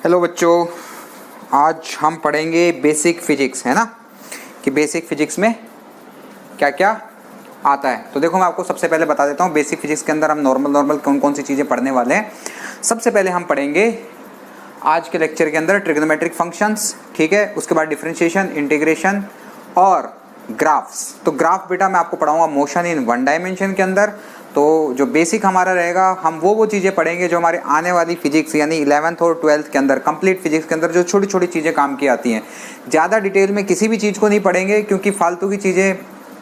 Hello बच्चों, आज हम पढ़ेंगे बेसिक फिजिक्स, है ना, कि बेसिक फिजिक्स में क्या क्या आता है। तो देखो मैं आपको सबसे पहले बता देता हूँ बेसिक फिजिक्स के अंदर हम नॉर्मल कौन कौन सी चीज़ें पढ़ने वाले हैं। सबसे पहले हम पढ़ेंगे आज के लेक्चर के अंदर ट्रिग्नोमेट्रिक फंक्शंस, ठीक है। उसके बाद डिफरेंशिएशन, इंटीग्रेशन और ग्राफ्स। तो ग्राफ बेटा मैं आपको पढ़ाऊंगा मोशन इन वन डायमेंशन के अंदर। तो जो बेसिक हमारा रहेगा, हम वो चीज़ें पढ़ेंगे जो हमारे आने वाली फिजिक्स यानी 11th और 12th के अंदर, कंप्लीट फिजिक्स के अंदर जो छोटी छोटी चीज़ें काम की आती हैं। ज़्यादा डिटेल में किसी भी चीज़ को नहीं पढ़ेंगे, क्योंकि फालतू की चीज़ें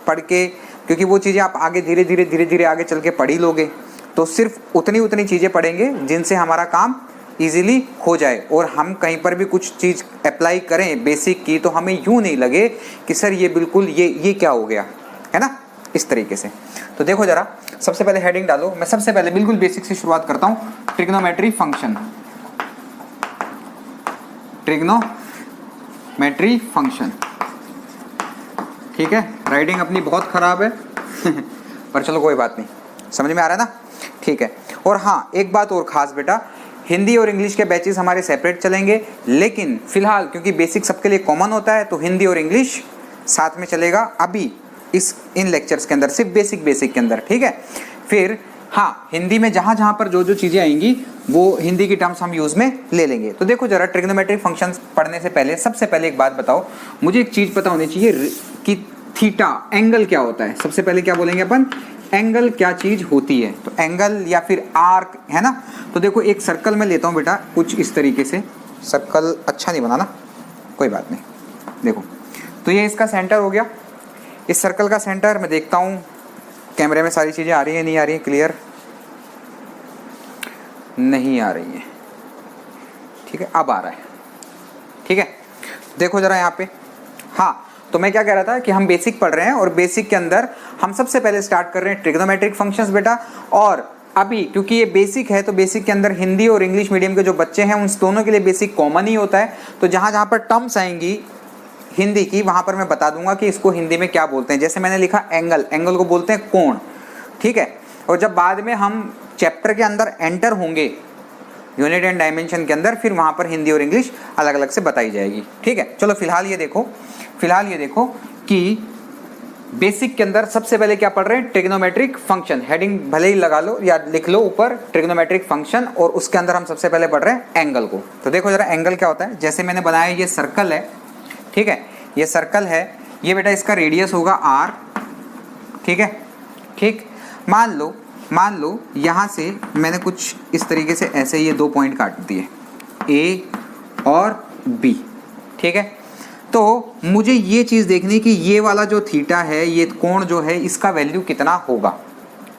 पढ़ के, क्योंकि वो चीज़ें आप आगे धीरे धीरे आगे चल के पढ़ ही लोगे। तो सिर्फ उतनी चीज़ें पढ़ेंगे जिनसे हमारा काम इजीली हो जाए, और हम कहीं पर भी कुछ चीज़ अप्लाई करें बेसिक की तो हमें यूँ नहीं लगे कि सर ये बिल्कुल ये क्या हो गया, है ना, इस तरीके से। तो देखो जरा, सबसे पहले हेडिंग डालो। मैं सबसे पहले बिल्कुल बेसिक से शुरुआत करता हूँ। ट्रिग्नोमेट्री फंक्शन, ट्रिग्नोमेट्री फंक्शन, ठीक है। राइटिंग अपनी बहुत ख़राब है पर चलो कोई बात नहीं, समझ में आ रहा है ना, ठीक है। और हाँ, एक बात और ख़ास बेटा, हिंदी और इंग्लिश के बैचेस हमारे सेपरेट चलेंगे, लेकिन फिलहाल क्योंकि बेसिक सबके लिए कॉमन होता है तो हिंदी और इंग्लिश साथ में चलेगा अभी इन लेक्चर्स के अंदर, सिर्फ बेसिक के अंदर, ठीक है। फिर हाँ, हिंदी में जहाँ पर जो चीज़ें आएंगी वो हिंदी की टर्म्स हम यूज़ में ले लेंगे। तो देखो जरा, ट्रिग्नोमेट्रिक फंक्शंस पढ़ने से पहले सबसे पहले एक बात बताओ, मुझे एक चीज़ पता होनी चाहिए कि थीटा एंगल क्या होता है। सबसे पहले क्या बोलेंगे अपन, एंगल क्या चीज़ होती है। तो एंगल या फिर आर्क, है ना। तो देखो एक सर्कल में लेता हूँ बेटा, कुछ इस तरीके से। सर्कल अच्छा नहीं बना ना, कोई बात नहीं। देखो, तो ये इसका सेंटर हो गया। इस सर्कल का सेंटर मैं देखता हूँ कैमरे में सारी चीज़ें आ रही हैं, नहीं आ रही हैं, क्लियर नहीं आ रही हैं, ठीक है। अब आ रहा है, ठीक है। देखो जरा यहाँ पे, हाँ, तो मैं क्या कह रहा था कि हम बेसिक पढ़ रहे हैं, और बेसिक के अंदर हम सबसे पहले स्टार्ट कर रहे हैं ट्रिग्नोमेट्रिक फंक्शंस बेटा। और अभी क्योंकि ये बेसिक है तो बेसिक के अंदर हिंदी और इंग्लिश मीडियम के जो बच्चे हैं उन दोनों के लिए बेसिक कॉमन ही होता है। तो जहाँ पर टर्म्स आएंगी हिंदी की, वहाँ पर मैं बता दूंगा कि इसको हिंदी में क्या बोलते हैं। जैसे मैंने लिखा एंगल, एंगल को बोलते हैं कोण, ठीक है। और जब बाद में हम चैप्टर के अंदर एंटर होंगे यूनिट एंड डायमेंशन के अंदर, फिर वहाँ पर हिंदी और इंग्लिश अलग अलग से बताई जाएगी, ठीक है। चलो फिलहाल ये देखो कि बेसिक के अंदर सबसे पहले क्या पढ़ रहे हैं, ट्रिग्नोमेट्रिक फंक्शन। हेडिंग भले ही लगा लो या लिख लो ऊपर, ट्रिग्नोमेट्रिक फंक्शन, और उसके अंदर हम सबसे पहले पढ़ रहे हैं एंगल को। तो देखो जरा, एंगल क्या होता है। जैसे मैंने बनाया, ये सर्कल है, ठीक है, ये सर्कल है, ये बेटा इसका रेडियस होगा r, ठीक है, ठीक। मान लो यहाँ से मैंने कुछ इस तरीके से ऐसे ये दो पॉइंट काट दिए, A और B, ठीक है। तो मुझे ये चीज़ देखनी कि ये वाला जो थीटा है, ये कोण जो है, इसका वैल्यू कितना होगा,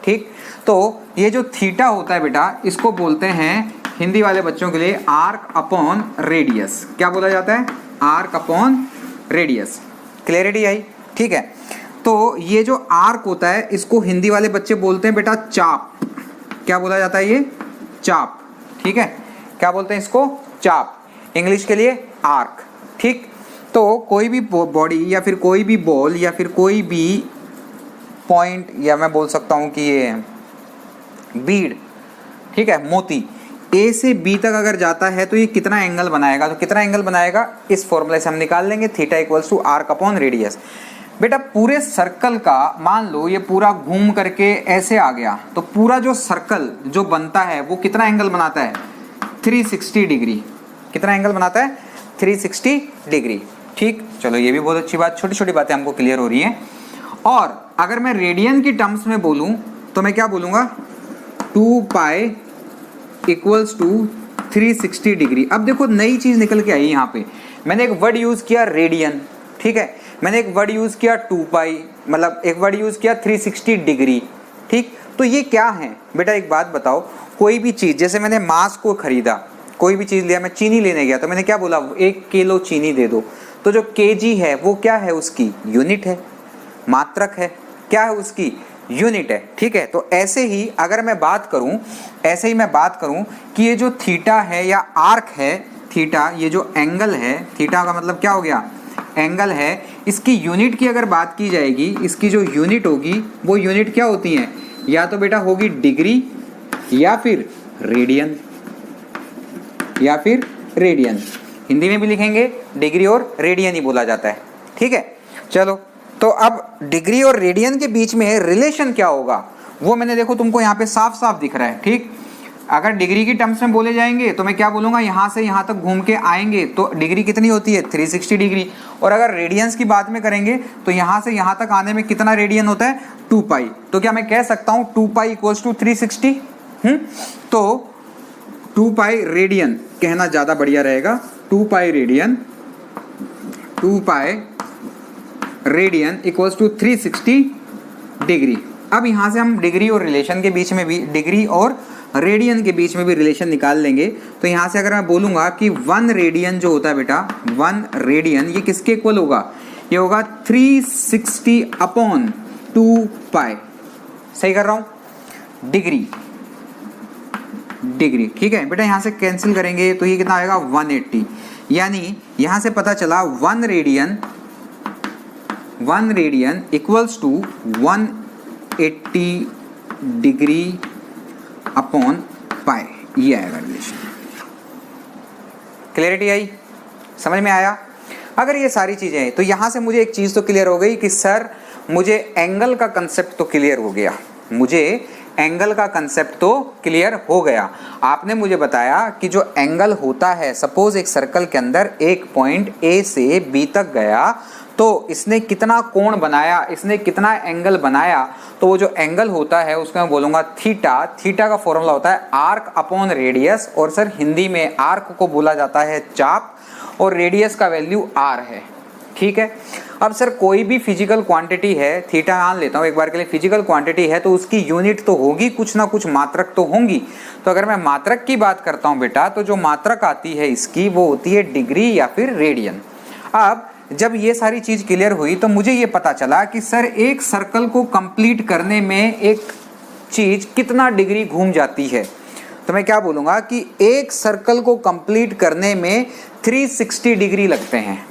ठीक। तो ये जो थीटा होता है बेटा, इसको बोलते हैं हिंदी वाले बच्चों के लिए आर्क अपॉन रेडियस। क्या बोला जाता है, आर्क अपॉन रेडियस। क्लैरिटी आई, ठीक है। तो ये जो आर्क होता है इसको हिंदी वाले बच्चे बोलते हैं बेटा चाप। क्या बोला जाता है, ये चाप, ठीक है। क्या बोलते हैं इसको, चाप। इंग्लिश के लिए आर्क, ठीक। तो कोई भी बॉडी या फिर कोई भी बॉल या फिर कोई भी पॉइंट, या मैं बोल सकता हूँ कि ये बीड, ठीक है, मोती, ए से बी तक अगर जाता है तो ये कितना एंगल बनाएगा। तो कितना एंगल बनाएगा, इस फॉर्मूले से हम निकाल लेंगे, theta equals to arc upon radius. बेटा पूरे सर्कल का, मान लो ये पूरा घूम करके ऐसे आ गया, तो पूरा जो सर्कल जो बनता है वो कितना एंगल बनाता है, 360 डिग्री। कितना एंगल बनाता है, 360 डिग्री, ठीक। चलो ये भी बहुत अच्छी बात, छोटी छोटी बातें हमको क्लियर हो रही हैं। और अगर मैं रेडियन की टर्म्स में बोलूँ तो मैं क्या बोलूँगा, 2 पाई इक्वल्स टू 360 डिग्री। अब देखो नई चीज़ निकल के आई यहाँ पे, मैंने एक वर्ड यूज़ किया रेडियन, ठीक है, मैंने एक वर्ड यूज़ किया 2 पाई, मतलब एक वर्ड यूज़ किया 360 डिग्री, ठीक। तो ये क्या है बेटा, एक बात बताओ, कोई भी चीज़, जैसे मैंने मास को खरीदा, कोई भी चीज़ लिया, मैं चीनी लेने गया तो मैंने क्या बोला, 1 किलो चीनी दे दो। तो जो केजी है वो क्या है, उसकी यूनिट है, मात्रक है, क्या है उसकी, यूनिट है, ठीक है। तो ऐसे ही अगर मैं बात करूं, कि ये जो थीटा है या आर्क है, थीटा, ये जो एंगल है, थीटा का मतलब क्या हो गया, एंगल है, इसकी यूनिट की अगर बात की जाएगी, इसकी जो यूनिट होगी वो यूनिट क्या होती है, या तो बेटा होगी डिग्री या फिर रेडियन, या फिर रेडियन। हिंदी में भी लिखेंगे डिग्री और रेडियन ही बोला जाता है, ठीक है। चलो, तो अब डिग्री और रेडियन के बीच में रिलेशन क्या होगा वो मैंने देखो तुमको यहाँ पे साफ साफ दिख रहा है, ठीक। अगर डिग्री की टर्म्स में बोले जाएंगे तो मैं क्या बोलूँगा, यहाँ से यहाँ तक घूम के आएंगे तो डिग्री कितनी होती है 360 डिग्री। और अगर रेडियंस की बात में करेंगे तो यहाँ से यहाँ तक आने में कितना रेडियन होता है 2 पाई। तो क्या मैं कह सकता हूँ 2 पाई इक्वल्स टू 360। तो 2 पाई रेडियन कहना ज़्यादा बढ़िया रहेगा। 2 pi radian, 2 pi radian equals to 360 degree. अब यहाँ से हम डिग्री और रिलेशन के बीच में भी, डिग्री और रेडियन के बीच में भी रिलेशन निकाल लेंगे। तो यहाँ से अगर मैं बोलूँगा कि 1 रेडियन जो होता है बेटा, 1 रेडियन ये किसके इक्वल होगा, ये होगा 360 अपॉन 2 पाई। सही कर रहा हूँ, डिग्री डिग्री, ठीक है बेटा। यहाँ से कैंसिल करेंगे तो ये कितना आएगा 180। यानी यहाँ से पता चला 1 radian equals to 180 degree upon pi, ये आएगा रिलेशन। क्लियरिटी आई, समझ में आया। अगर ये सारी चीजें हैं तो यहाँ से मुझे एक चीज तो क्लियर हो गई कि सर मुझे एंगल का कंसेप्ट तो क्लियर हो गया, मुझे एंगल का कंसेप्ट तो क्लियर हो गया। आपने मुझे बताया कि जो एंगल होता है, सपोज एक सर्कल के अंदर एक पॉइंट ए से बी तक गया तो इसने कितना कोण बनाया, इसने कितना एंगल बनाया, तो वो जो एंगल होता है उसको मैं बोलूँगा थीटा। थीटा का फॉर्मूला होता है आर्क अपॉन रेडियस, और सर हिंदी में आर्क को बोला जाता है चाप और रेडियस का वैल्यू आर है, ठीक है। अब सर कोई भी फिजिकल क्वांटिटी है, थीटा मान लेता हूँ एक बार के लिए, फिजिकल क्वांटिटी है तो उसकी यूनिट तो होगी, कुछ ना कुछ मात्रक तो होंगी। तो अगर मैं मात्रक की बात करता हूँ बेटा, तो जो मात्रक आती है इसकी वो होती है डिग्री या फिर रेडियन। अब जब ये सारी चीज क्लियर हुई तो मुझे ये पता चला कि सर एक सर्कल को कंप्लीट करने में एक चीज कितना डिग्री घूम जाती है। तो मैं क्या बोलूँगा कि एक सर्कल को कंप्लीट करने में 360 डिग्री लगते हैं।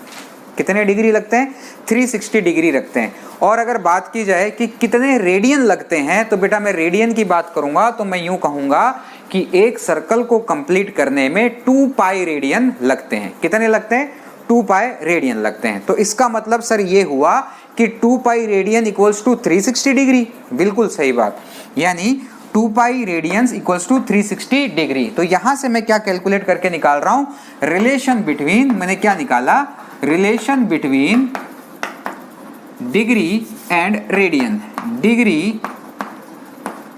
कितने डिग्री लगते हैं, 360 डिग्री रखते हैं। और अगर बात की जाए कि कितने रेडियन लगते हैं, तो बेटा मैं रेडियन की बात करूंगा तो मैं यूं कहूंगा कि एक सर्कल को कंप्लीट करने में 2 पाई रेडियन लगते हैं। कितने लगते हैं, 2 पाई रेडियन लगते हैं। तो इसका मतलब सर ये हुआ कि 2 pi radian equals to 360 degree. बिल्कुल सही बात, यानी 2 pi radians equals to 360 degree. तो यहां से मैं क्या कैलकुलेट करके निकाल रहा हूं, रिलेशन बिटवीन, मैंने क्या निकाला, relation between degree and radian, degree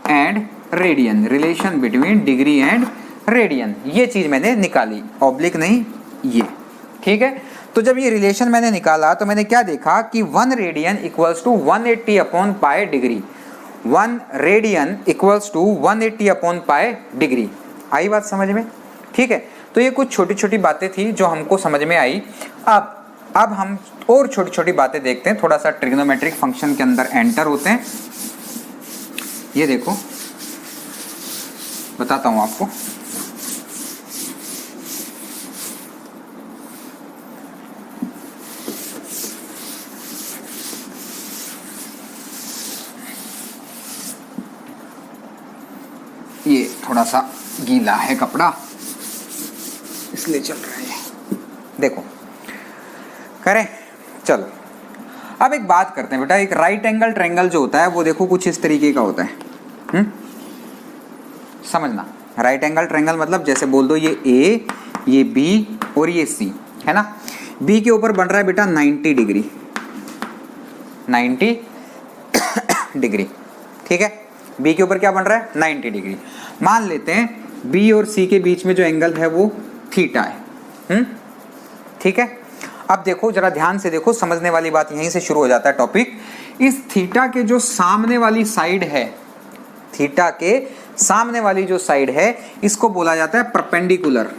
and radian, relation between degree and radian, ये चीज मैंने निकाली, ऑब्लिक नहीं ये, ठीक है। तो जब ये रिलेशन मैंने निकाला तो मैंने क्या देखा कि 1 radian equals to 180 upon pi degree, 1 radian equals to 180 upon pi degree. आई बात समझ में, ठीक है। तो ये कुछ छोटी छोटी बातें थी जो हमको समझ में आई। अब हम और छोटी छोटी बातें देखते हैं, थोड़ा सा ट्रिग्नोमेट्रिक फंक्शन के अंदर एंटर होते हैं। ये देखो बताता हूं आपको, ये थोड़ा सा गीला है कपड़ा इसलिए चल रहा है, देखो करें। चलो अब एक बात करते हैं बेटा, एक राइट एंगल ट्रायंगल जो होता है वो देखो कुछ इस तरीके का होता है। समझना, राइट एंगल ट्रायंगल मतलब जैसे बोल दो ये ए, ये बी और ये सी है ना। बी के ऊपर बन रहा है बेटा 90 डिग्री, 90 डिग्री, ठीक है। बी के ऊपर क्या बन रहा है 90 डिग्री। मान लेते हैं बी और सी के बीच में जो एंगल है वो थीटा है, ठीक है। अब देखो जरा ध्यान से देखो, समझने वाली बात यहीं से शुरू हो जाता है टॉपिक। इस थीटा के जो सामने वाली साइड है, थीटा के सामने वाली जो साइड है इसको बोला जाता है परपेंडिकुलर।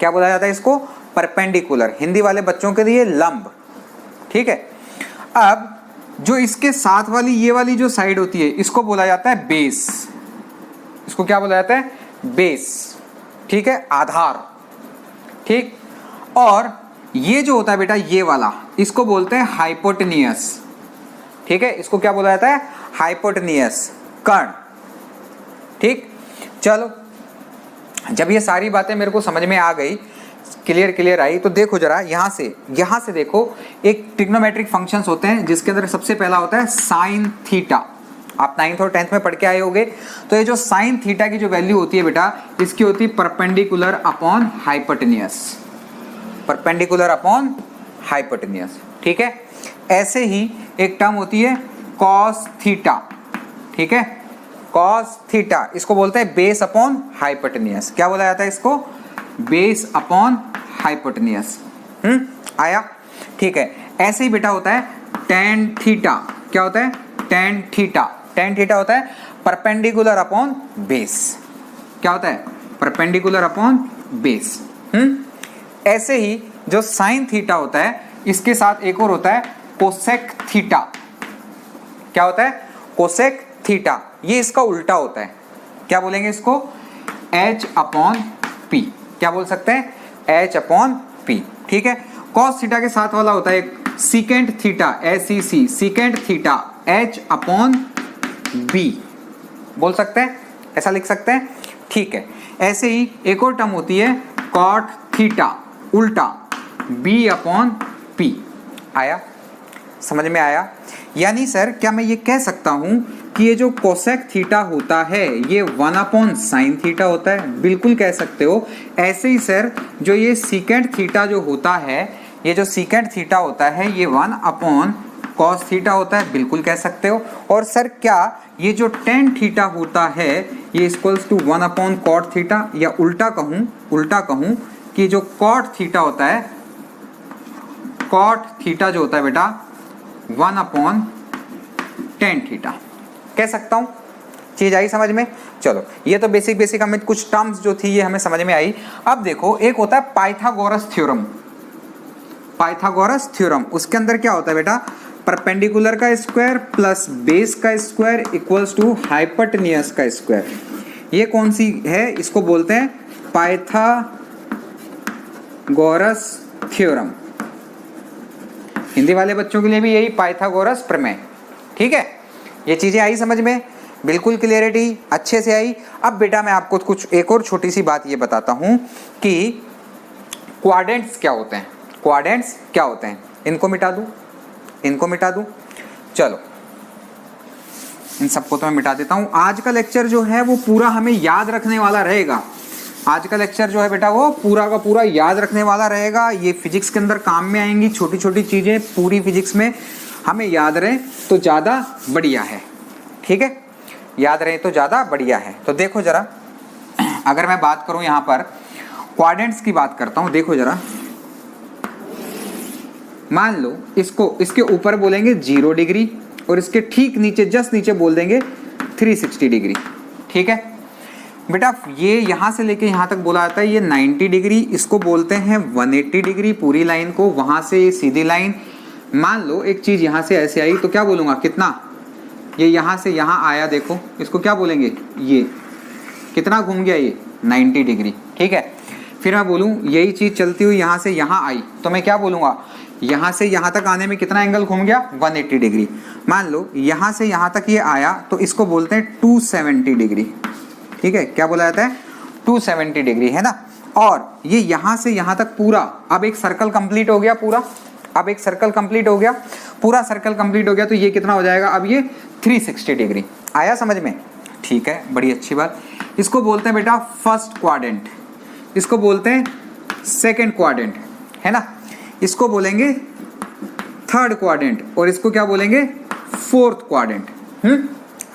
क्या बोला जाता है इसको, परपेंडिकुलर। हिंदी वाले बच्चों के लिए लंब, ठीक है। अब जो इसके साथ वाली ये वाली जो साइड होती है इसको बोला जाता है बेस। इसको क्या बोला जाता है, बेस, ठीक है, आधार, ठीक। और ये जो होता है बेटा ये वाला, इसको बोलते हैं हाइपोटेनियस, ठीक है। इसको क्या बोला जाता है, हाइपोटेनियस, कर्ण, ठीक। चलो जब ये सारी बातें मेरे को समझ में आ गई, क्लियर आई, तो देखो जरा यहाँ से देखो एक ट्रिग्नोमेट्रिक फंक्शंस होते हैं जिसके अंदर सबसे पहला होता है साइन थीटा। आप 9th और 10th में पढ़ के आए होंगे। तो ये जो साइन थीटा की जो वैल्यू होती है बेटा, इसकी होती है perpendicular upon hypotenuse, perpendicular upon hypotenuse, ठीक है। ऐसे ही एक टर्म होती है कॉस थीटा, ठीक है, कॉस थीटा, इसको बोलते हैं बेस अपॉन हाइपोटेन्यूस। क्या बोला जाता है इसको? Base upon hypotenuse. आया, ठीक है। ऐसे ही बेटा होता है टेन थीटा। क्या होता है? Tan theta. टेन थीटा होता है परपेंडिकुलर अपॉन बेस। क्या होता है? Perpendicular upon base. ऐसे ही जो साइन थीटा होता है, इसके साथ एक और होता है कोसेक थीटा। क्या होता है? Cosec theta. ये इसका उल्टा होता है। क्या बोलेंगे इसको? h upon P. क्या बोल सकते हैं? h अपॉन पी, ठीक है। कॉस थीटा के साथ वाला होता है secant theta, SEC, secant theta h upon B. बोल सकते हैं, ऐसा लिख सकते हैं, ठीक है। ऐसे ही एक और टर्म होती है कॉट थीटा, उल्टा, b अपॉन पी। आया, समझ में आया? यानी सर क्या मैं ये कह सकता हूं कि ये जो कोसेक थीटा होता है ये 1 अपॉन साइन थीटा होता है? बिल्कुल कह सकते हो। ऐसे ही सर जो ये सीकेंट थीटा जो होता है, ये जो सीकेंट थीटा होता है ये 1 अपॉन कॉस थीटा होता है, बिल्कुल कह सकते हो। और सर क्या ये जो टेन थीटा होता है ये equals to 1 upon cot theta, या उल्टा कहूं कि जो कॉट थीटा होता है, कॉट थीटा जो होता है बेटा 1 अपॉन टेन थीटा, कह सकता हूं। चीज आई समझ में? चलो, ये तो बेसिक हमें कुछ टर्म्स जो थी ये हमें समझ में आई। अब देखो एक होता है पाइथागोरस थ्योरम। पाइथागोरस थ्योरम, उसके अंदर क्या होता है बेटा? परपेंडिकुलर का स्क्वायर प्लस बेस का स्क्वायर इक्वल्स टू हाइपोटेन्यूस का स्क्वायर। ये कौन सी है? इसको बोलते हैं पाइथागोरस थ्योरम। हिंदी वाले बच्चों के लिए भी यही पाइथागोरस प्रमेय, ठीक है। ये चीजें आई समझ में? बिल्कुल क्लियरिटी अच्छे से आई। अब बेटा मैं आपको कुछ एक और छोटी सी बात ये बताता हूं कि क्वाड्रेंट्स क्या होते हैं। क्वाड्रेंट्स क्या होते हैं? इनको मिटा दूं, चलो इन सबको तो मैं मिटा देता हूं। आज का लेक्चर जो है वो पूरा हमें याद रखने वाला रहेगा। आज का लेक्चर जो है बेटा वो पूरा का पूरा याद रखने वाला रहेगा। ये फिजिक्स के अंदर काम में आएंगी छोटी छोटी चीजें, पूरी फिजिक्स में हमें याद रहे तो ज़्यादा बढ़िया है, ठीक है। याद रहे तो ज़्यादा बढ़िया है। तो देखो जरा, अगर मैं बात करूं यहाँ पर क्वाड्रेंट्स की बात करता हूं, देखो जरा, मान लो इसको, इसके ऊपर बोलेंगे 0 डिग्री और इसके ठीक नीचे जस्ट नीचे बोल देंगे 360 डिग्री, ठीक है बेटा। ये यहाँ से लेके यहाँ तक बोला जाता है ये 90 डिग्री, इसको बोलते हैं 180 डिग्री पूरी लाइन को। वहाँ से ये सीधी लाइन, मान लो एक चीज़ यहाँ से ऐसे आई तो क्या बोलूँगा? कितना? ये यहाँ से यहाँ आया, देखो इसको क्या बोलेंगे? ये कितना घूम गया? ये 90 डिग्री, ठीक है। फिर मैं बोलूँ यही चीज़ चलती हुई यहाँ से यहाँ आई तो मैं क्या बोलूँगा? यहाँ से यहाँ तक आने में कितना एंगल घूम गया? 180 डिग्री। मान लो यहाँ से यहाँ तक ये आया तो इसको बोलते हैं 270 डिग्री, ठीक है। क्या बोला जाता है? 270 डिग्री, है ना। और ये यहाँ से यहाँ तक पूरा, अब एक सर्कल कंप्लीट हो गया पूरा, अब एक सर्कल कंप्लीट हो गया, पूरा सर्कल कंप्लीट हो गया तो ये कितना हो जाएगा? अब ये 360 डिग्री। आया समझ में? ठीक है, बड़ी अच्छी बात। इसको बोलते हैं बेटा फर्स्ट क्वाड्रेंट, इसको बोलते हैं सेकंड क्वाड्रेंट, है ना। इसको बोलेंगे थर्ड क्वाड्रेंट और इसको क्या बोलेंगे? Fourth quadrant.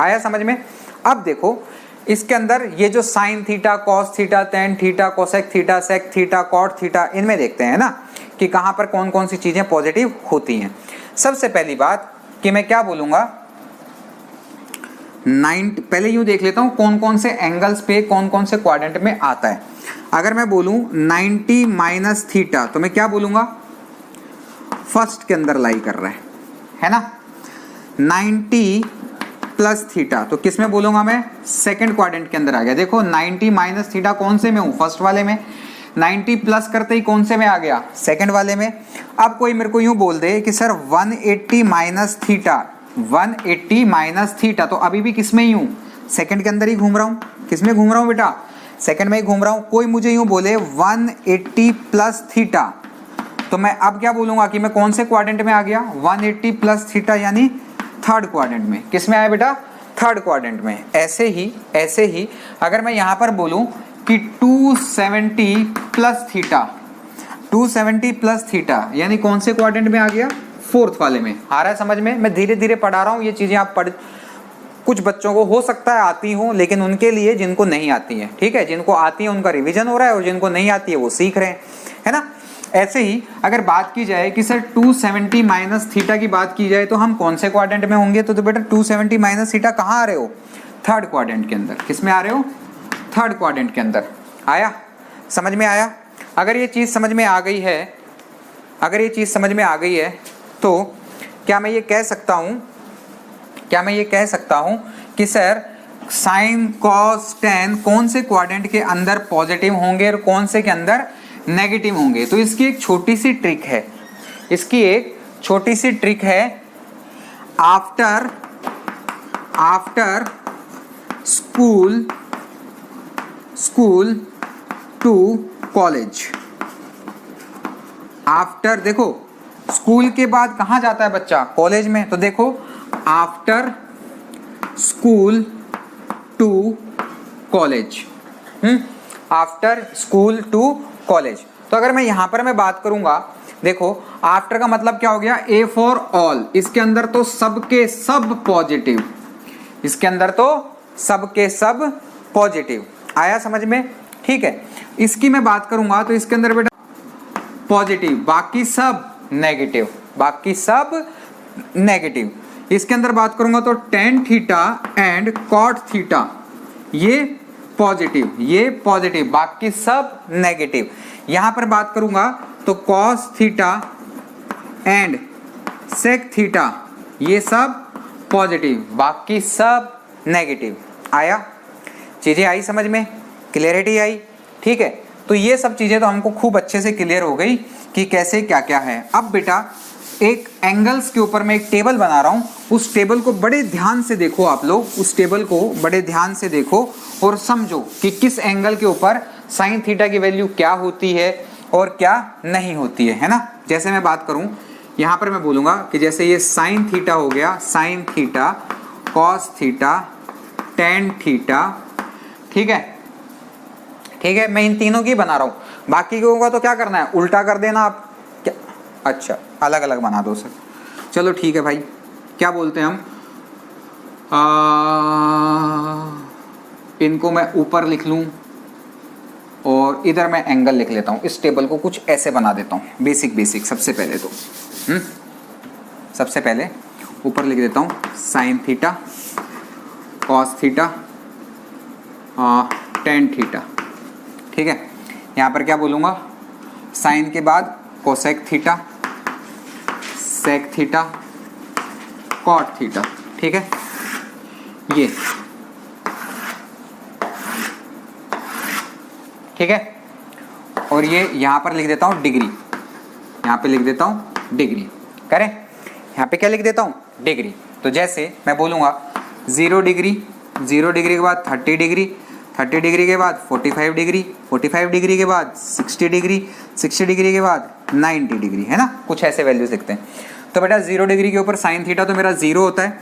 आया समझ में? अब देखो इसके अंदर ये जो sine theta, cos theta, tan theta, cosec theta, sec theta, cot theta, इनमें देखते हैं ना कि कहाँ पर कौन कौन सी चीजें पॉजिटिव होती हैं। सबसे पहली बात कि मैं क्या बोलूँगा, 90, पहले यूँ देख लेता हूँ कौन कौन से एंगल्स पे कौन कौन से क्वाड्रेंट में आता है। अगर मैं बोलूँ 90 माइनस थीटा तो मैं क्या बोलूँगा? फर्स्ट के अंदर लाई कर रहा है ना। 90 प्लस थीटा तो किस में बोलूँगा मैं? सेकंड क्वाड्रेंट के अंदर आ गया। देखो 90 माइनस थीटा कौन से में हूँ? फर्स्ट वाले में। 90 प्लस करते ही कौन से में आ गया? सेकंड वाले में। अब कोई मेरे को यूँ बोल दे कि sir 180 minus theta, 180 minus theta, तो अभी भी किस में ही हूँ? सेकंड के अंदर ही घूम रहा हूँ। किस में घूम रहा हूँ बेटा? सेकंड में ही घूम रहा हूं, कोई मुझे यूं बोले 180 प्लस थीटा, तो मैं अब क्या बोलूंगा कि मैं कौन से क्वाड्रेंट में आ गया, 180 प्लस थीटा यानी थर्ड क्वाड्रेंट में। किस में आया बेटा, थर्ड क्वाड्रेंट में। ऐसे ही अगर मैं यहां पर बोलूं कि 270 प्लस थीटा, 270 प्लस थीटा यानी कौन से क्वाड्रेंट में आ गया, फोर्थ वाले में। आ रहा है समझ में? मैं धीरे धीरे पढ़ा रहा हूं, ये चीजें आप पढ़, कुछ बच्चों को हो सकता है आती हो, लेकिन उनके लिए जिनको नहीं आती है, ठीक है, जिनको आती है उनका रिवीजन हो रहा है और जिनको नहीं आती है वो सीख रहे हैं, है ना। ऐसे ही अगर बात की जाए कि सर 270 माइनस थीटा की बात की जाए तो हम कौन से क्वाड्रेंट में होंगे, तो बेटा 270 माइनस थीटा कहाँ आ रहे हो, थर्ड क्वाड्रेंट के अंदर। किस में आ रहे हो, थर्ड क्वाड्रेंट के अंदर। आया समझ में, आया? अगर ये चीज समझ में आ गई है, अगर ये चीज समझ में आ गई है तो क्या मैं ये कह सकता हूं, कि सर साइन कॉस टेन कौन से क्वाड्रेंट के अंदर पॉजिटिव होंगे और कौन से के अंदर नेगेटिव होंगे। तो इसकी एक छोटी सी ट्रिक है, after school to college. After, देखो स्कूल के बाद कहाँ जाता है बच्चा, कॉलेज में। तो देखो after school to college, after school to college. तो अगर मैं यहां पर मैं बात करूंगा, देखो आफ्टर का मतलब क्या हो गया, ए फॉर ऑल, इसके अंदर तो सबके सब पॉजिटिव, इसके अंदर तो सबके सब पॉजिटिव। आया समझ में? ठीक है। इसकी मैं बात करूंगा तो इसके अंदर बेटा पॉजिटिव, बाकी सब नेगेटिव, बाकी सब नेगेटिव। इसके अंदर बात करूंगा तो tan theta and cot theta, ये पॉजिटिव, बाकी सब नेगेटिव। यहां पर बात करूंगा तो cos theta and sec theta, ये सब पॉजिटिव, बाकी सब नेगेटिव। आया, चीजें आई समझ में, क्लियरिटी आई? ठीक है। तो ये सब चीजें तो हमको खूब अच्छे से क्लियर हो गई कि कैसे क्या क्या है। अब बेटा एक एंगल्स के ऊपर मैं एक टेबल बना रहा हूं, उस टेबल को बड़े ध्यान से देखो आप लोग, उस टेबल को बड़े ध्यान से देखो और समझो कि किस एंगल के ऊपर साइन थीटा की वैल्यू क्या होती है और क्या नहीं होती है ना। जैसे मैं बात करूं, यहां पर मैं बोलूंगा कि जैसे ये साइन थीटा हो गया, sign theta, cos theta, tan theta, ठीक है, ठीक है। मैं इन तीनों की बना रहा हूं, बाकी के होगा तो क्या करना है, उल्टा कर देना आप, क्या, अच्छा अलग अलग बना दो सर, चलो ठीक है भाई। क्या बोलते हैं हम, इनको मैं ऊपर लिख लूं और इधर मैं एंगल लिख लेता हूं। इस टेबल को कुछ ऐसे बना देता हूं, बेसिक सबसे पहले तो सबसे पहले ऊपर लिख देता हूं sine theta, cos theta, tan theta, ठीक है। यहाँ पर क्या बोलूँगा, साइन के बाद cosec theta, sec theta, cot theta, ठीक है। ये ठीक है, और ये यहाँ पर लिख देता हूँ डिग्री, यहाँ पे लिख देता हूँ डिग्री, करें, यहाँ पे क्या लिख देता हूँ, डिग्री। तो जैसे मैं बोलूँगा 0 डिग्री, 0 डिग्री के बाद 30 डिग्री, 30 डिग्री के बाद 45 डिग्री, 45 डिग्री के बाद 60 डिग्री, 60 डिग्री के बाद 90 डिग्री, है ना, कुछ ऐसे वैल्यूज लिखते हैं। तो बेटा 0 डिग्री के ऊपर साइन थीटा तो मेरा 0 होता है,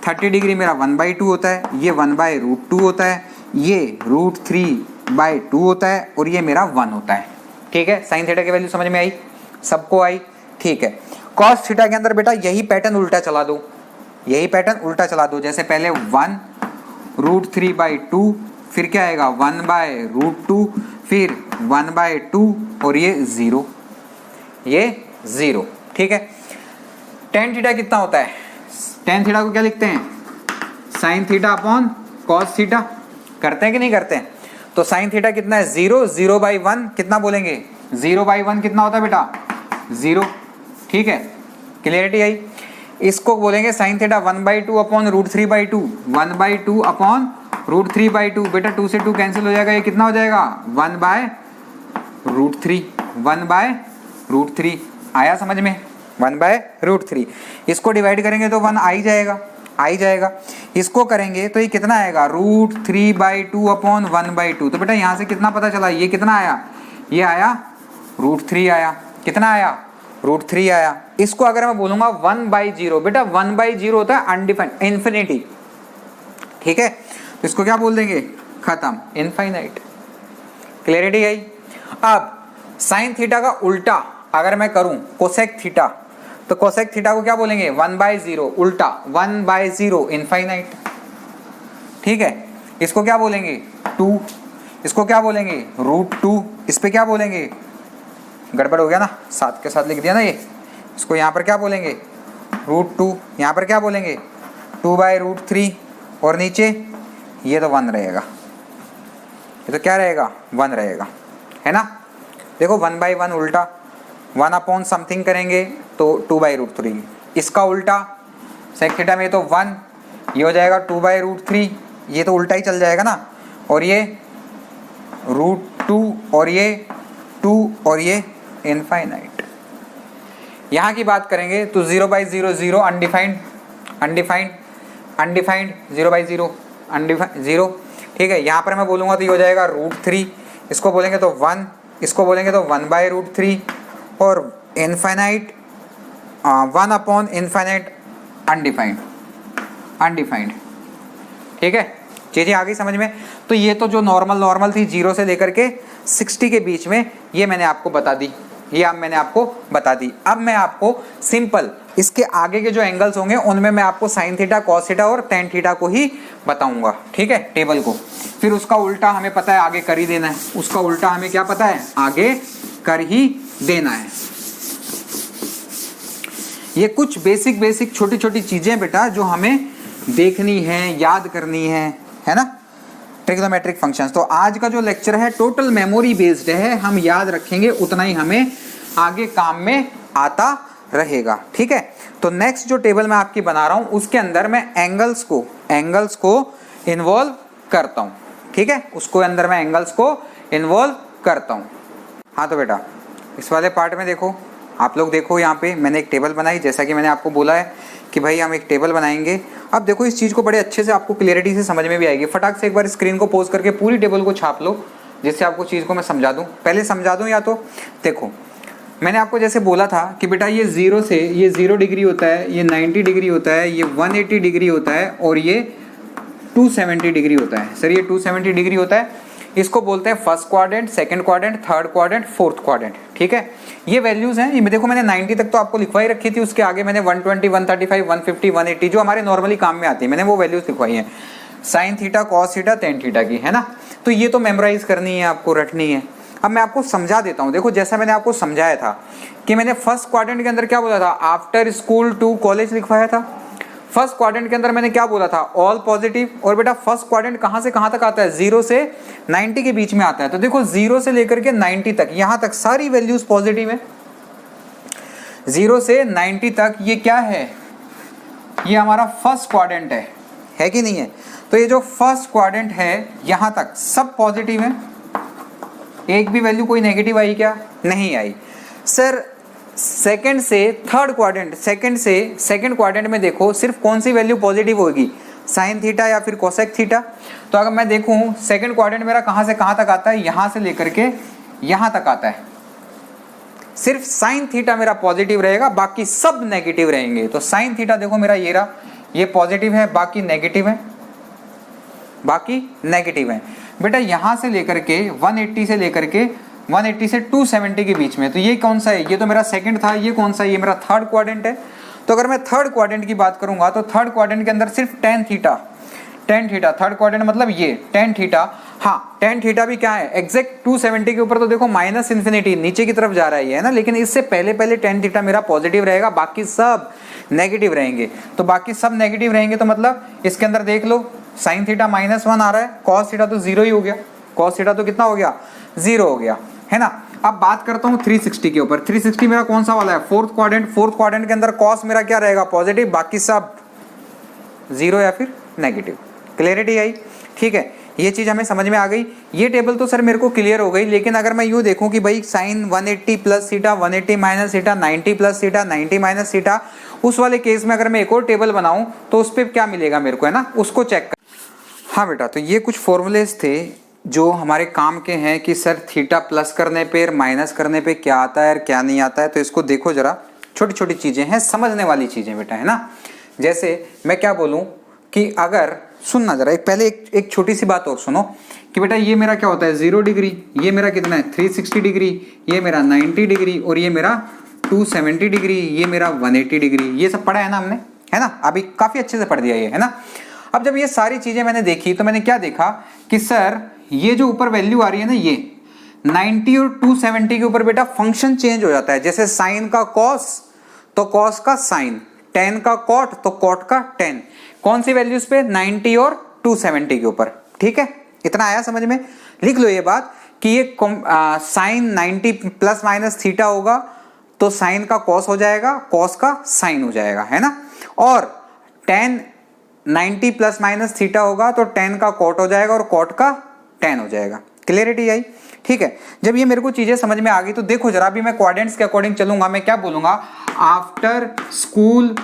30 डिग्री मेरा 1/2 होता है, ये 1/√2 होता है, ये √3/2 होता है और ये मेरा 1 होता है, ठीक है। साइन थीटा की वैल्यू समझ में आई, सबको आई, ठीक है। कॉस थीटा के अंदर बेटा यही पैटर्न उल्टा चला दो, यही पैटर्न उल्टा चला दो। जैसे पहले 1 √3/2, फिर क्या आएगा 1/√2, फिर 1/2 और ये 0, ये 0, ठीक है। टेन थीटा कितना होता है, टेन थीटा को क्या लिखते हैं, sign theta upon cos theta, करते हैं कि नहीं करते हैं। तो साइन थीटा कितना है 0, 0/1 कितना बोलेंगे, 0/1 कितना होता है बेटा 0, ठीक है, क्लियरिटी आई। इसको बोलेंगे साइन थीटा 1/2 अपॉन √3/2, 1/2 अपॉन √3/2, बेटा 2 से 2 कैंसिल हो जाएगा, ये कितना हो जाएगा 1/√3, 1/√3, आया समझ में, 1/√3। इसको डिवाइड करेंगे तो 1 आ ही जाएगा, आ ही जाएगा। इसको करेंगे तो ये कितना आएगा, √3/2 अपॉन 1/2। तो बेटा यहाँ से कितना पता चला, ये कितना आया, ये आया √3 आया। कितना आया, √3 आया। इसको अगर मैं बोलूंगा 1/0, बेटा 1/0 होता है अनडिफाइंड, इन्फिनिटी, ठीक है। तो इसको क्या बोल देंगे, खत्म, इनफाइनाइट। क्लियरिटी आई। अब साइन थीटा का उल्टा अगर मैं करूं कोसेक थीटा, तो कोसेक थीटा को क्या बोलेंगे, 1/0, उल्टा 1/0, इनफाइनाइट, ठीक है। इसको क्या बोलेंगे 2, इसको क्या बोलेंगे √2, इस पे क्या बोलेंगे, गड़बड़ हो गया ना, साथ के साथ लिख दिया ना ये, इसको यहाँ पर क्या बोलेंगे √2, यहाँ पर क्या बोलेंगे 2/√3, और नीचे ये तो 1 रहेगा, ये तो क्या रहेगा 1 रहेगा, है ना। देखो 1/1 उल्टा, 1 अपॉन समथिंग करेंगे तो 2/√3, इसका उल्टा सेक थीटा में तो 1, ये हो जाएगा 2/√3, ये तो उल्टा ही चल जाएगा ना, और ये √2 और ये 2 और ये इनफाइनाइट। यहाँ की बात करेंगे तो 0/0 0, अनडिफाइंड अनडिफाइंड अनडिफाइंड, 0/0 अनडिफाइंड 0, ठीक है। यहाँ पर मैं बोलूँगा तो ये हो जाएगा √3, इसको बोलेंगे तो 1, इसको बोलेंगे तो 1/√3, और infinite 1 upon infinite undefined undefined, ठीक है। चीज़ें आ गई समझ में। तो ये तो जो नॉर्मल थी 0 से लेकर के 60 के बीच में, ये मैंने आपको बता दी, ये अब मैंने आपको बता दी। अब मैं आपको सिंपल इसके आगे के जो एंगल्स होंगे उनमें मैं आपको साइन थीटा, कॉस थीटा और टेन थीटा को ही बताऊंगा, ठीक है, टेबल को। फिर उसका उल्टा हमें पता है आगे कर ही देना है, उसका उल्टा हमें क्या पता है, आगे कर ही देना है। ये कुछ बेसिक छोटी छोटी चीजें बेटा जो हमें देखनी है, याद करनी है ना, ट्रिग्नोमेट्रिक फंक्शंस। तो आज का जो लेक्चर है टोटल मेमोरी बेस्ड है, हम याद रखेंगे उतना ही हमें आगे काम में आता रहेगा, ठीक है। तो नेक्स्ट जो टेबल मैं आपकी बना रहा हूं उसके अंदर मैं एंगल्स को इन्वॉल्व करता हूं, ठीक है, उसको अंदर मैं एंगल्स को इन्वॉल्व करता हूं। हाँ तो बेटा इस वाले पार्ट में देखो, आप लोग देखो, यहाँ पे मैंने एक टेबल बनाई, जैसा कि मैंने आपको बोला है कि भाई हम एक टेबल बनाएंगे। अब देखो इस चीज़ को बड़े अच्छे से आपको क्लियरिटी से समझ में भी आएगी। फटाक से एक बार स्क्रीन को पोज करके पूरी टेबल को छाप लो, जिससे आपको चीज़ को मैं समझा दूँ। पहले समझा दूँ या तो देखो, मैंने आपको जैसे बोला था कि बेटा ये 0 से ये 0 डिग्री होता है, ये 90 डिग्री होता है, ये 180 डिग्री होता है, और ये 270 डिग्री होता है। सर ये 270 डिग्री होता है, इसको बोलते हैं first quadrant, second quadrant, third quadrant, fourth quadrant, ठीक है। ये वैल्यूज हैं, ये देखो मैंने 90 तक तो आपको लिखवाई रखी थी, उसके आगे मैंने 120, 135, 150, 180 जो हमारे नॉर्मली काम में आती है, मैंने वो वैल्यूज लिखवाई हैं, sign theta, cos theta, tan theta की, है ना। तो ये तो मेमोराइज करनी है, आपको रटनी है। अब मैं आपको समझा देता हूँ। देखो जैसा मैंने आपको समझाया था कि मैंने फर्स्ट क्वाड्रेंट के अंदर क्या बोला था, आफ्टर स्कूल टू कॉलेज लिखवाया था। फर्स्ट क्वाड्रेंट के अंदर मैंने क्या बोला था, ऑल पॉजिटिव। और बेटा फर्स्ट क्वाड्रेंट कहां से कहां तक आता है, 0 से 90 के बीच में आता है। तो देखो 0 से लेकर के 90 तक, यहां तक सारी वैल्यूज पॉजिटिव है। 0 से 90 तक ये क्या है, ये हमारा फर्स्ट क्वाड्रेंट है कि नहीं है। तो ये जो फर्स्ट क्वाड्रेंट है यहां तक सब पॉजिटिव है, एक भी वैल्यू कोई नेगेटिव आई क्या, नहीं आई। सर सेकंड से थर्ड क्वाड्रेंट, सेकंड क्वाड्रेंट में देखो सिर्फ कौन सी वैल्यू पॉजिटिव होगी, साइन थीटा या फिर कोसेक थीटा। तो अगर मैं देखूं सेकंड क्वाड्रेंट मेरा कहां से कहां तक आता है, यहां से लेकर के यहां तक आता है। सिर्फ साइन थीटा मेरा पॉजिटिव रहेगा, बाकी सब नेगेटिव रहेंगे। तो साइन थीटा देखो मेरा ये रहा, ये पॉजिटिव है, बाकी नेगेटिव है, बाकी नेगेटिव है। बेटा यहां से लेकर के 180 से लेकर के 180 से 270 के बीच में, तो ये कौन सा है, ये तो मेरा सेकंड था, ये कौन सा है, ये मेरा थर्ड क्वाड्रेंट है। तो अगर मैं थर्ड क्वाड्रेंट की बात करूंगा तो थर्ड क्वाड्रेंट के अंदर सिर्फ टेन थीटा, थर्ड क्वाड्रेंट मतलब ये टेन थीटा। हाँ टेन थीटा भी क्या है, एग्जैक्ट 270 के ऊपर तो देखो माइनस इन्फिनिटी नीचे की तरफ जा रहा है ये, है ना, लेकिन इससे पहले टेन थीटा मेरा पॉजिटिव रहेगा, बाकी सब नेगेटिव रहेंगे। तो बाकी सब नेगेटिव रहेंगे तो मतलब इसके अंदर देख लो साइन थीटा -1 आ रहा है, कॉस थीटा तो 0 ही हो गया, कॉस थीटा तो कितना हो गया, 0 हो गया, है ना। अब बात करता हूँ 360 के ऊपर। 360 मेरा कौन सा वाला है, फोर्थ क्वाड्रेंट के अंदर कॉस मेरा क्या रहेगा, पॉजिटिव, बाकी सब 0 या फिर नेगेटिव। क्लियरिटी आई, ठीक है, ये चीज हमें समझ में आ गई। ये टेबल तो सर मेरे को क्लियर हो गई, लेकिन अगर मैं यूँ देखूं कि भाई sine 180 plus theta, 180 minus theta, 90 plus theta, 90 minus theta, उस वाले केस में अगर मैं एक और टेबल बनाऊं तो उस पर क्या मिलेगा मेरे को, है ना, उसको चेक कर। हाँ बेटा, तो ये कुछ फॉर्मूलेज थे जो हमारे काम के हैं कि सर थीटा प्लस करने पे माइनस करने पे क्या आता है और क्या नहीं आता है। तो इसको देखो जरा, छोटी छोटी चीजें हैं, समझने वाली चीजें बेटा, है ना। जैसे मैं क्या बोलूं कि अगर, सुनना जरा, पहले एक छोटी सी बात और सुनो कि बेटा ये मेरा क्या होता है 0 डिग्री, ये मेरा कितना है 360 डिग्री, ये मेरा 90 डिग्री और ये मेरा 270 डिग्री, ये मेरा 180 डिग्री। ये सब पढ़ा है ना हमने, है ना, अभी काफी अच्छे से पढ़ दिया ये, है ना। अब जब ये सारी चीजें मैंने देखी तो मैंने क्या देखा कि सर ये जो ऊपर वैल्यू आ रही है ना, ये 90 और 270 के ऊपर बेटा फंक्शन चेंज हो जाता है। जैसे साइन का कॉस तो कॉस का साइन, टेन का कॉट तो कॉट का टेन। कौन सी वैल्यूज पे, 90 और 270 के ऊपर। ठीक है, इतना आया समझ में। लिख लो ये बात कि ये साइन 90 प्लस माइनस थीटा होगा तो साइन का कॉस हो जाएगा, कॉस का साइन हो जाएगा, है ना। और टेन 90 प्लस माइनस थीटा होगा तो टेन का कॉट हो जाएगा और कॉट का टेन हो जाएगा। क्लियरिटी आई? ठीक है, जब ये मेरे को चीजें समझ में आ गई तो देखो जरा, अभी मैं क्वाड्रेंट्स के अकॉर्डिंग चलूंगा। मैं क्या बोलूंगा, आफ्टर स्कूल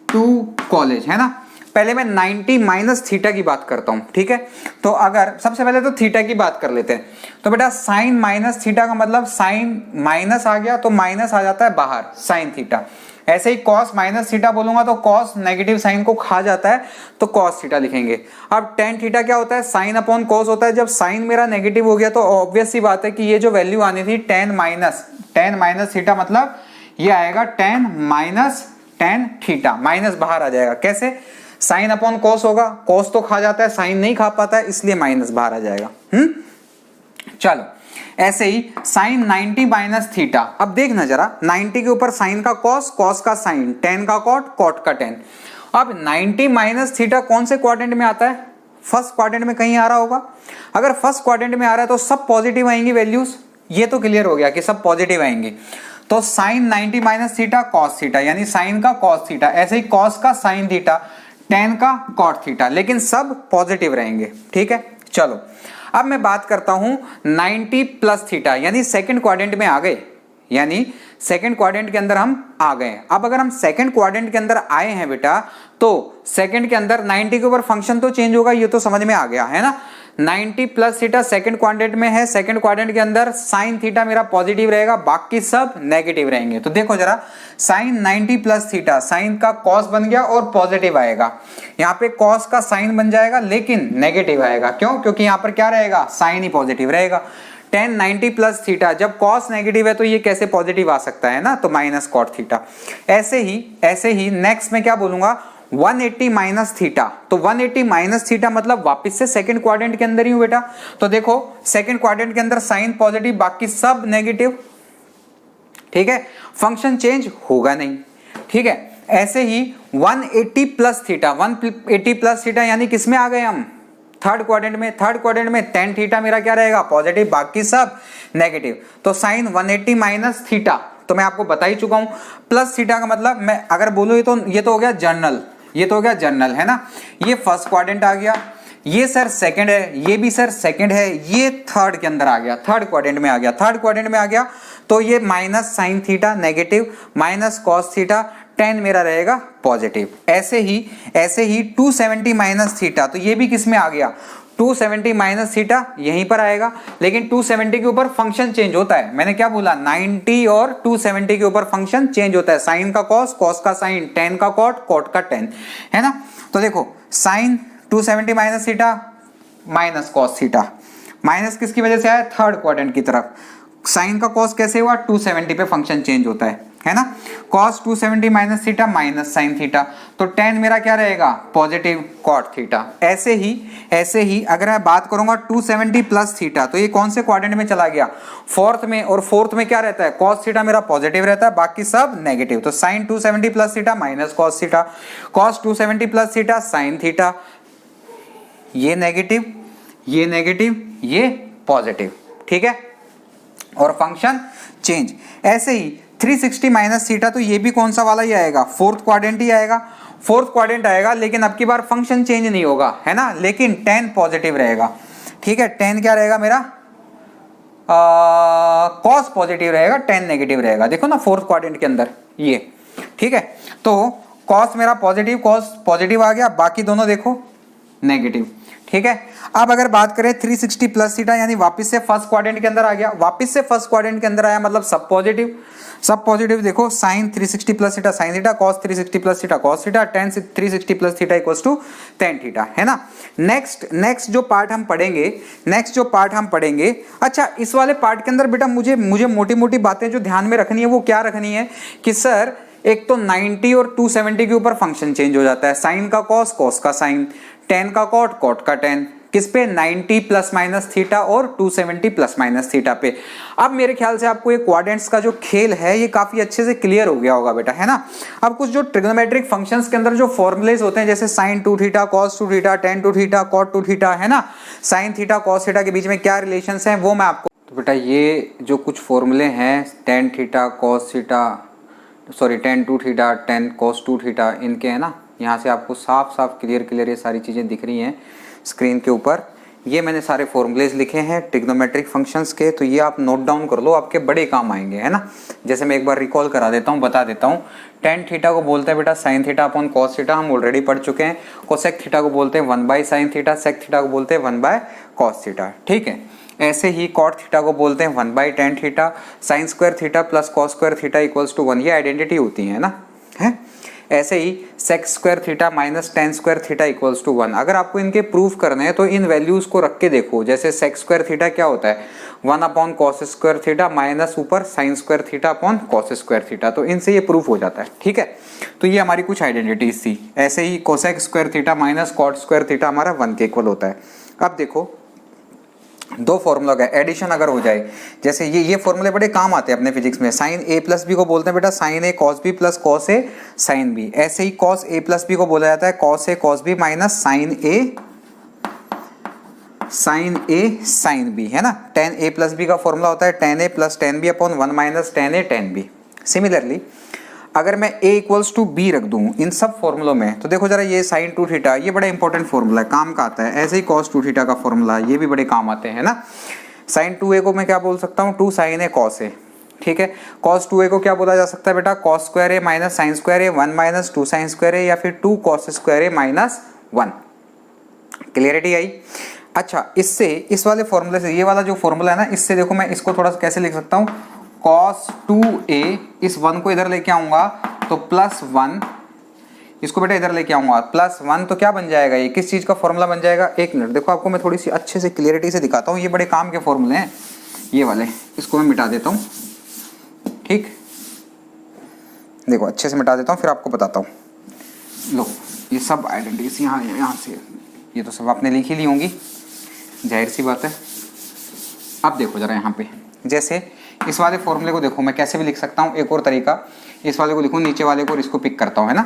टू कॉलेज, है ना। पहले मैं 90 माइनस थीटा की बात करता हूं, ठीक है। तो अगर सबसे पहले तो थीटा की बात कर लेते हैं। तो बेटा साइन माइनस थीटा का मतलब साइन माइनस आ गया तो माइनस आ जाता है बाहर, साइन थीटा। ऐसे ही कॉस माइनस थीटा बोलूंगा तो कॉस नेगेटिव साइन को खा जाता है तो कॉस थीटा लिखेंगे। अब टेन थीटा क्या होता है, साइन अपॉन कॉस होता है। जब साइन मेरा नेगेटिव हो गया तो ऑब्वियस सी बात है कि ये जो वैल्यू आनी थी टेन माइनस थीटा, मतलब ये आएगा टेन थीटा, माइनस बाहर आ जाएगा। कैसे, साइन अपॉन कॉस होगा, कॉस तो खा जाता है, साइन नहीं खा पाता है, इसलिए माइनस बाहर आ जाएगा। चलो, ऐसे ही साइन 90 माइनस थीटा। अब देखना जरा, 90 के ऊपर साइन का कॉस, कॉस का साइन, टेन का कॉट, कॉट का टेन। अब 90 माइनस थीटा कौन से क्वाड्रेंट में आता है, फर्स्ट क्वाड्रेंट में कहीं आ रहा होगा। अगर फर्स्ट क्वाड्रेंट में आ रहा है तो सब पॉजिटिव आएंगी वैल्यूज। ये तो क्लियर हो गया कि सब पॉजिटिव आएंगी। तो sine 90 minus theta cos theta, यानी साइन का कॉस थीटा। ऐसे ही कॉस का साइन थीटा, टेन का कॉट थीटा, लेकिन सब पॉजिटिव रहेंगे। ठीक है, चलो अब मैं बात करता हूं 90 प्लस थीटा, यानी सेकंड क्वाड्रेंट में आ गए, यानी सेकंड क्वाड्रेंट के अंदर हम आ गए। अब अगर हम सेकंड क्वाड्रेंट के अंदर आए हैं बेटा, तो सेकंड के अंदर 90 के ऊपर फंक्शन तो चेंज होगा, ये तो समझ में आ गया, है ना। 90 प्लस थीटा सेकंड क्वाड्रेंट में है, सेकंड क्वाड्रेंट के अंदर साइन थीटा मेरा पॉजिटिव रहेगा, बाकी सब नेगेटिव रहेंगे। तो देखो जरा, साइन 90 प्लस थीटा, साइन का कॉस बन गया और पॉजिटिव आएगा। यहाँ पे कॉस का साइन बन जाएगा लेकिन नेगेटिव आएगा। क्यों? क्योंकि यहाँ पर क्या रहेगा, साइन ही पॉजिटिव रहेगा। टेन 90 प्लस थीटा, जब कॉस नेगेटिव है तो ये कैसे पॉजिटिव आ सकता है ना, तो माइनस कॉट थीटा। ऐसे ही नेक्स्ट में क्या बोलूंगा, 180 माइनस थीटा। तो 180 माइनस थीटा मतलब वापस से सेकंड क्वाड्रेंट के अंदर ही हूं बेटा। तो देखो सेकंड क्वाड्रेंट के अंदर साइन पॉजिटिव, बाकी सब नेगेटिव। ठीक है, फंक्शन चेंज होगा नहीं। ठीक है, ऐसे ही 180 प्लस थीटा, 180 प्लस थीटा यानी किस में आ गए हम, थर्ड क्वाड्रेंट में। थर्ड क्वाड्रेंट में टेन थीटा मेरा क्या रहेगा, पॉजिटिव, बाकी सब नेगेटिव। तो साइन 180 माइनस थीटा तो मैं आपको बता ही चुका हूं। प्लस थीटा का मतलब मैं अगर बोलूं ये तो हो गया जनरल, ये तो हो गया जनरल, है ना। ये फर्स्ट क्वाड्रेंट आ गया, ये सर सेकंड है, ये भी सर सेकंड है, ये थर्ड के अंदर आ गया, थर्ड क्वाड्रेंट में आ गया। थर्ड क्वाड्रेंट में आ गया तो ये minus sine theta negative, minus cos theta, ten मेरा रहेगा पॉजिटिव। ऐसे ही 270 माइनस थीटा, तो ये भी किस में आ गया, 270 माइनस थीटा यहीं पर आएगा। लेकिन 270 के ऊपर फंक्शन चेंज होता है। मैंने क्या बोला, 90 और 270 के ऊपर फंक्शन चेंज होता है। साइन का कॉस, कॉस का साइन, टेन का कॉट, कॉट का टेन, है ना। तो देखो sine 270 minus theta minus cos theta, minus किसकी वजह से आया, थर्ड क्वाड्रेंट की तरफ। साइन का कॉस कैसे हुआ, 270 पे फंक्शन चेंज होता है ना। Cos 270 minus theta minus sine theta, तो टेन मेरा क्या रहेगा, पॉजिटिव कॉट थीटा। ऐसे ही अगर मैं बात करूंगा 270 प्लस थीटा, तो ये कौन से क्वाड्रेंट में चला गया, फोर्थ में। और फोर्थ में क्या रहता है, कॉस थीटा मेरा पॉजिटिव रहता है, बाकी सब नेगेटिव। तो sine 270 plus theta minus cos theta, cos 270 plus theta sine theta, ये नेगेटिव, ये पॉजिटिव। ठीक है, और फंक्शन चेंज। ऐसे ही 360 माइनस थीटा, तो ये भी कौन सा वाला ही आएगा, फोर्थ क्वाड्रेंट ही आएगा। फोर्थ क्वाड्रेंट आएगा लेकिन अब की बार फंक्शन चेंज नहीं होगा, है ना, लेकिन टेन पॉजिटिव रहेगा। ठीक है, टेन क्या रहेगा मेरा, कॉस पॉजिटिव रहेगा, टेन नेगेटिव रहेगा। देखो ना फोर्थ क्वाड्रेंट के अंदर ये। ठीक है, तो कॉस मेरा पॉजिटिव, कॉस पॉजिटिव आ गया, बाकी दोनों देखो नेगेटिव। ठीक है, अब अगर बात करें 360 प्लस थीटा यानी वापस से फर्स्ट क्वाड्रेंट के अंदर आ गया, वापस से फर्स्ट क्वाड्रेंट के अंदर आया मतलब सब पॉजिटिव। सब पॉजिटिव देखो, sine 360 plus theta sine theta, cos 360 plus theta cos theta, tan 360 plus theta equals to tan theta, है ना। नेक्स्ट जो पार्ट हम पढ़ेंगे, अच्छा इस वाले पार्ट के अंदर बेटा मुझे मोटी मोटी बातें जो ध्यान में रखनी है वो क्या रखनी है कि सर एक तो 90 और 270 के ऊपर फंक्शन चेंज हो जाता है, साइन का कॉस, कॉस का साइन, टेन का कॉट, कॉट का टेन, किस पे 90 प्लस माइनस थीटा और 270 प्लस माइनस थीटा पे। अब मेरे ख्याल से आपको ये क्वाड्रेंट्स का जो खेल है ये काफी अच्छे से क्लियर हो गया होगा बेटा, है ना। अब कुछ जो ट्रिग्नोमेट्रिक फंक्शंस के अंदर जो फॉर्मुलेज होते हैं जैसे sine 2 theta, cos 2 theta, tan 2 theta, cot 2 theta, है ना, साइन थीटा कॉस थीटा के बीच में क्या रिलेशंस हैं वो मैं आपको, तो बेटा ये जो कुछ फॉर्मूले हैं tan theta cos theta, sorry ten 2 theta, ten cos 2 theta, इनके है ना, यहाँ से आपको साफ साफ क्लियर ये सारी चीज़ें दिख रही हैं स्क्रीन के ऊपर। ये मैंने सारे फॉर्मूलेज लिखे हैं ट्रिग्नोमेट्रिक फंक्शंस के, तो ये आप नोट डाउन कर लो, आपके बड़े काम आएंगे, है ना। जैसे मैं एक बार रिकॉल करा देता हूँ, बता देता हूँ। टेन थीटा को बोलते हैं बेटा sine theta upon cos theta, हम ऑलरेडी पढ़ चुके हैं। कोसेक थीटा को बोलते हैं 1 by sine theta, sec theta को बोलते हैं 1 बाय कॉस थीटा, ठीक है। ऐसे ही कॉट थीटा को बोलते हैं 1 by tan theta, sine square theta plus cos square theta equals to 1, ये आइडेंटिटी होती है ना, है। ऐसे ही sec square theta minus tan square theta equals to 1। अगर आपको इनके प्रूफ करने हैं तो इन वैल्यूज को रख के देखो, जैसे सेक स्क्वायर थीटा क्या होता है 1 upon cos square theta minus ऊपर sine square theta upon cos square theta, तो इनसे ये प्रूफ हो जाता है, ठीक है। तो ये हमारी कुछ आइडेंटिटीज थी। ऐसे ही cosec square theta minus cot square theta हमारा 1 के इक्वल होता है। अब देखो दो फॉर्मूला का एडिशन अगर हो जाए, जैसे ये फॉर्मूले बड़े काम आते हैं अपने फिजिक्स में। साइन ए प्लस बी को बोलते हैं बेटा sine A cos B plus cos A sine B. ऐसे ही कॉस ए प्लस बी को बोला जाता है cos A cos B minus sine A sine B, है ना। टेन ए प्लस बी का फॉर्मूला होता है tan A plus tan B upon 1 minus tan A tan B. Similarly अगर मैं a इक्वल्स टू बी रख दूं इन सब फॉर्मूलों में, तो देखो जरा ये साइन 2 थीटा ये बड़ा इंपॉर्टेंट फॉर्मूला है, काम का आता है। ऐसे ही cos 2 थीटा का फॉर्मूला ये भी बड़े काम आते हैं ना। साइन 2a को मैं क्या बोल सकता हूँ 2 साइन ए कॉस ए, ठीक है। cos 2a को क्या बोला जा सकता है बेटा कॉस स्क्वायर ए माइनस साइन स्क्वायर ए 1 माइनस 2 साइन स्क्वायर ए, या फिर 2 कॉस स्क्वायर ए माइनस 1। क्लियरिटी आई। अच्छा इससे इस वाले फॉर्मूले से ये वाला जो फॉर्मूला है ना, इससे देखो मैं इसको थोड़ा सा कैसे लिख सकता हूँ cos 2a, इस 1 को इधर लेके आऊंगा तो प्लस 1, इसको बेटा इधर लेके आऊंगा प्लस 1, तो क्या बन जाएगा ये किस चीज का फॉर्मूला बन जाएगा। एक मिनट देखो आपको मैं थोड़ी सी अच्छे से क्लियरिटी से दिखाता हूँ, ये बड़े काम के फॉर्मूले हैं ये वाले, इसको मैं मिटा देता हूँ, ठीक। देखो अच्छे से मिटा देता हूँ फिर आपको बताता हूँ। लो ये सब आइडेंटिटीज यहाँ से ये तो सब आपने लिख ही ली होंगी, जाहिर सी बात है। अब देखो जरा यहाँ पे, जैसे इस वाले फॉर्मूले को देखो मैं कैसे भी लिख सकता हूँ, एक और तरीका, इस वाले को लिखूँ नीचे वाले को और इसको पिक करता हूँ, है ना।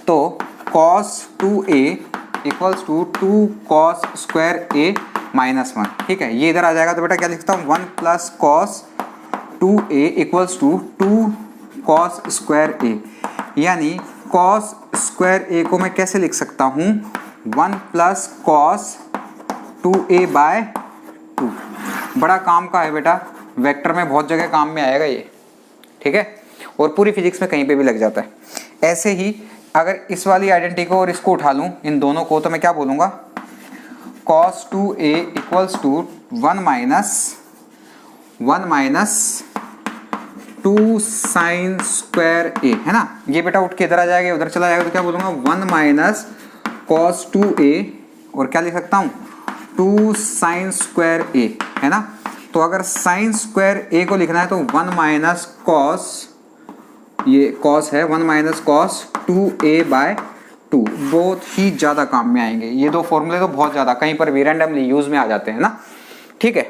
तो cos 2a equals to 2 cos square a minus 1, ठीक है। ये इधर आ जाएगा तो बेटा क्या लिखता हूँ 1 plus cos 2a equals to 2 cos square a, यानी cos स्क्वायर a को मैं कैसे लिख सकता हूँ 1 प्लस cos 2a बाय 2। बड़ा काम का है बेटा, वेक्टर में बहुत जगह काम में आएगा ये, ठीक है, और पूरी फिजिक्स में कहीं पे भी लग जाता है। ऐसे ही अगर इस वाली आइडेंटिटी को और इसको उठा लूं इन दोनों को, तो मैं क्या बोलूंगा cos 2a equals to 1 minus 2 sine square a, है ना। ये बेटा उठ के इधर आ जाएगा, उधर चला जाएगा, तो क्या बोलूंगा 1 माइनस cos 2a और क्या लिख सकता हूँ 2 साइन स्क्वायर a, है ना। तो अगर साइन स्क्वायर a को लिखना है तो 1 माइनस कॉस, ये कॉस है 1 माइनस कॉस 2a बाय 2, बहुत ही ज़्यादा काम में आएंगे ये दो फॉर्मूले, तो बहुत ज़्यादा कहीं पर भी रैंडमली यूज में आ जाते हैं ना, ठीक है।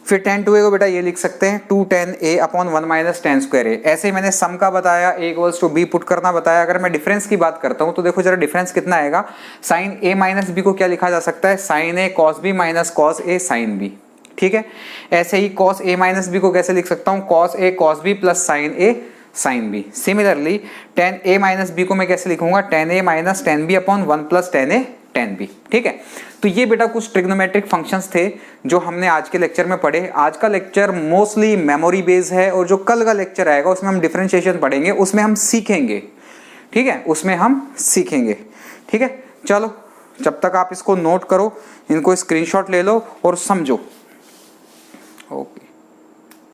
फिर tan 2a को बेटा ये लिख सकते हैं 2 tan a upon 1 minus tan square a। ऐसे ही मैंने सम का बताया, a equals to b put करना बताया। अगर मैं डिफरेंस की बात करता हूँ तो देखो जरा डिफरेंस कितना आएगा। साइन a माइनस b को क्या लिखा जा सकता है sine a cos b minus cos a sine b, ठीक है। ऐसे ही cos a माइनस b को कैसे लिख सकता हूँ cos a cos b plus sine a sine b। Similarly tan a minus b को मैं कैसे लिखूंगा tan a minus tan b upon 1 plus tan a tan b, ठीक है। तो ये बेटा कुछ ट्रिग्नोमेट्रिक फंक्शंस थे जो हमने आज के लेक्चर में पढ़े। आज का लेक्चर मोस्टली मेमोरी बेस्ड है और जो कल का लेक्चर आएगा उसमें हम डिफरेंशिएशन पढ़ेंगे, उसमें हम सीखेंगे, ठीक है, उसमें हम सीखेंगे। ठीक है, चलो जब तक आप इसको नोट करो, इनको स्क्रीनशॉट ले लो और समझो। ओके।